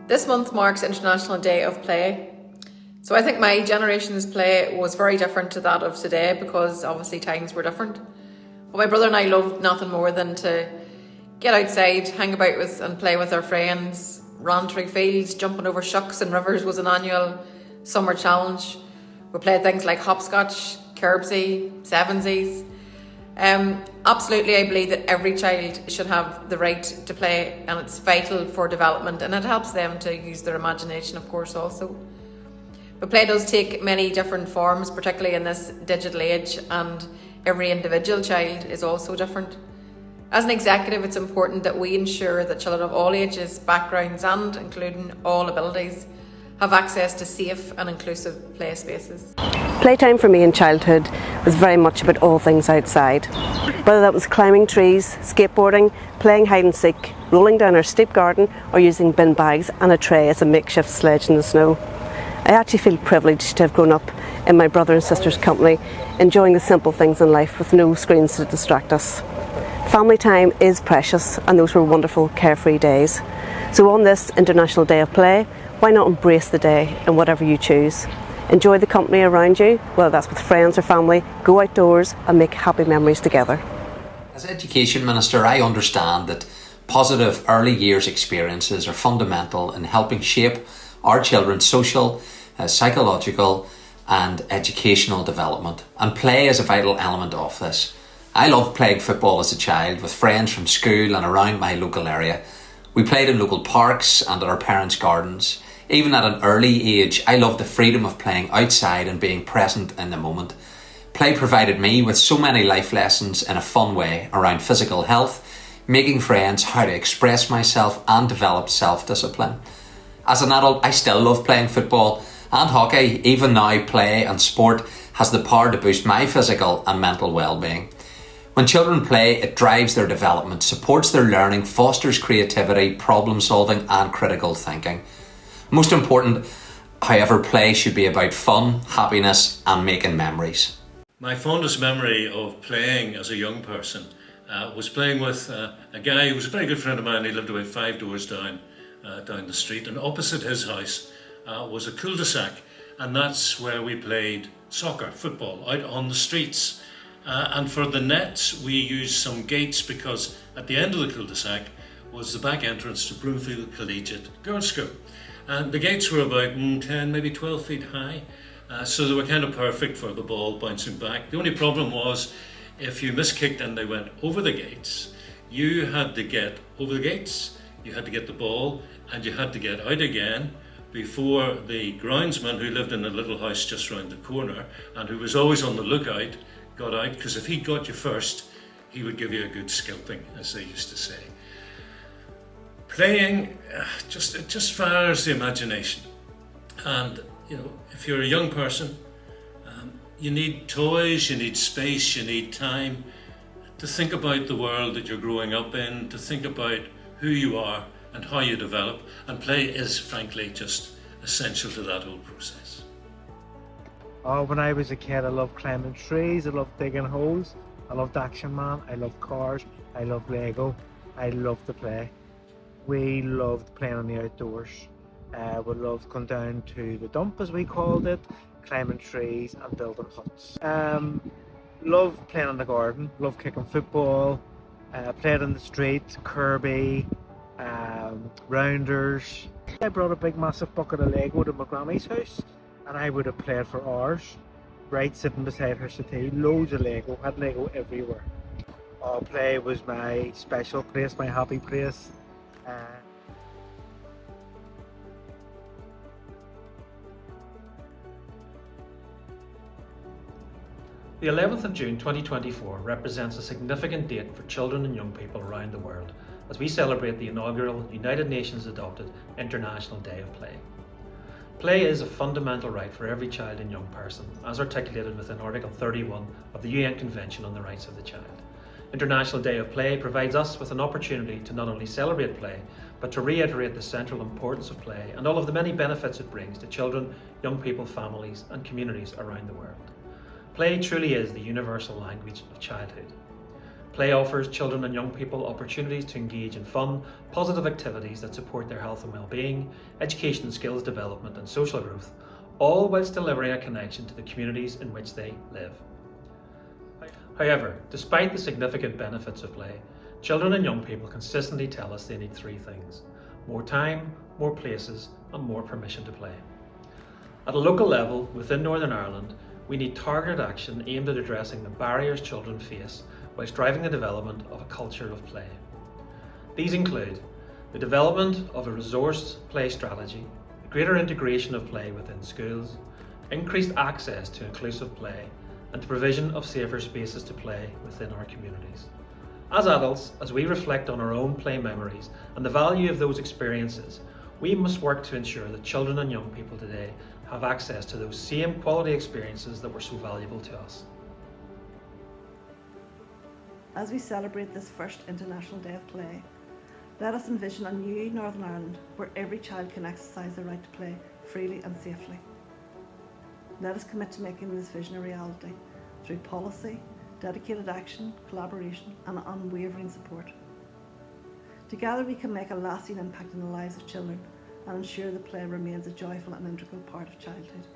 This month marks International Day of Play. So I think my generation's play was very different to that of today because obviously times were different. But my brother and I loved nothing more than to get outside, hang about with and play with our friends, run through fields, jumping over shucks and rivers was an annual summer challenge. We played things like hopscotch, kerbsy, sevensies. Absolutely, I believe that every child should have the right to play, and it's vital for development, and it helps them to use their imagination, of course, also. But play does take many different forms, particularly in this digital age, and every individual child is also different. As an executive, it's important that we ensure that children of all ages, backgrounds, and including all abilities, have access to safe and inclusive play spaces. Playtime for me in childhood was very much about all things outside. Whether that was climbing trees, skateboarding, playing hide and seek, rolling down our steep garden, or using bin bags and a tray as a makeshift sledge in the snow. I actually feel privileged to have grown up in my brother and sister's company, enjoying the simple things in life with no screens to distract us. Family time is precious, and those were wonderful, carefree days. So on this International Day of Play, why not embrace the day in whatever you choose? Enjoy the company around you, whether that's with friends or family, go outdoors and make happy memories together. As Education Minister, I understand that positive early years experiences are fundamental in helping shape our children's social, psychological and educational development, and play is a vital element of this. I loved playing football as a child with friends from school and around my local area. We played in local parks and at our parents' gardens. Even at an early age, I loved the freedom of playing outside and being present in the moment. Play provided me with so many life lessons in a fun way around physical health, making friends, how to express myself and develop self-discipline. As an adult, I still love playing football and hockey. Even now, play and sport has the power to boost my physical and mental well-being. When children play, it drives their development, supports their learning, fosters creativity, problem solving and critical thinking. Most important, however, play should be about fun, happiness and making memories. My fondest memory of playing as a young person was playing with a guy who was a very good friend of mine. He lived about 5 doors down the street, and opposite his house was a cul-de-sac, and that's where we played soccer, football, out on the streets. And for the nets we used some gates, because at the end of the cul-de-sac was the back entrance to Broomfield Collegiate Girls' School. And the gates were about 10, maybe 12 feet high, so they were kind of perfect for the ball bouncing back. The only problem was if you miskicked and they went over the gates, you had to get over the gates, you had to get the ball, and you had to get out again before the groundsman, who lived in a little house just round the corner and who was always on the lookout, got out, because if he got you first, he would give you a good scalping, as they used to say. Playing just fires the imagination, and if you're a young person, you need toys, you need space, you need time to think about the world that you're growing up in, to think about who you are and how you develop, and play is frankly just essential to that whole process. When I was a kid, I loved climbing trees, I loved digging holes, I loved Action Man, I loved cars, I loved Lego, I loved to play. We loved playing on the outdoors. We loved going down to the dump, as we called it, climbing trees and building huts. Loved playing in the garden, loved kicking football, played in the street, Kirby, rounders. I brought a big massive bucket of Lego to my granny's house, and I would have played for hours, right sitting beside her settee, loads of Lego, had Lego everywhere. Play was my special place, my happy place. The 11th of June 2024 represents a significant date for children and young people around the world as we celebrate the inaugural United Nations adopted International Day of Play. Play is a fundamental right for every child and young person, as articulated within Article 31 of the UN Convention on the Rights of the Child. International Day of Play provides us with an opportunity to not only celebrate play, but to reiterate the central importance of play and all of the many benefits it brings to children, young people, families and communities around the world. Play truly is the universal language of childhood. Play offers children and young people opportunities to engage in fun, positive activities that support their health and well-being, education and skills development and social growth, all whilst delivering a connection to the communities in which they live. However, despite the significant benefits of play, children and young people consistently tell us they need three things: more time, more places, and more permission to play. At a local level, within Northern Ireland, we need targeted action aimed at addressing the barriers children face whilst driving the development of a culture of play. These include the development of a resourced play strategy, the greater integration of play within schools, increased access to inclusive play, and the provision of safer spaces to play within our communities. As adults, as we reflect on our own play memories and the value of those experiences, we must work to ensure that children and young people today have access to those same quality experiences that were so valuable to us. As we celebrate this first International Day of Play, let us envision a new Northern Ireland where every child can exercise their right to play freely and safely. Let us commit to making this vision a reality through policy, dedicated action, collaboration and unwavering support. Together we can make a lasting impact in the lives of children and ensure that play remains a joyful and integral part of childhood.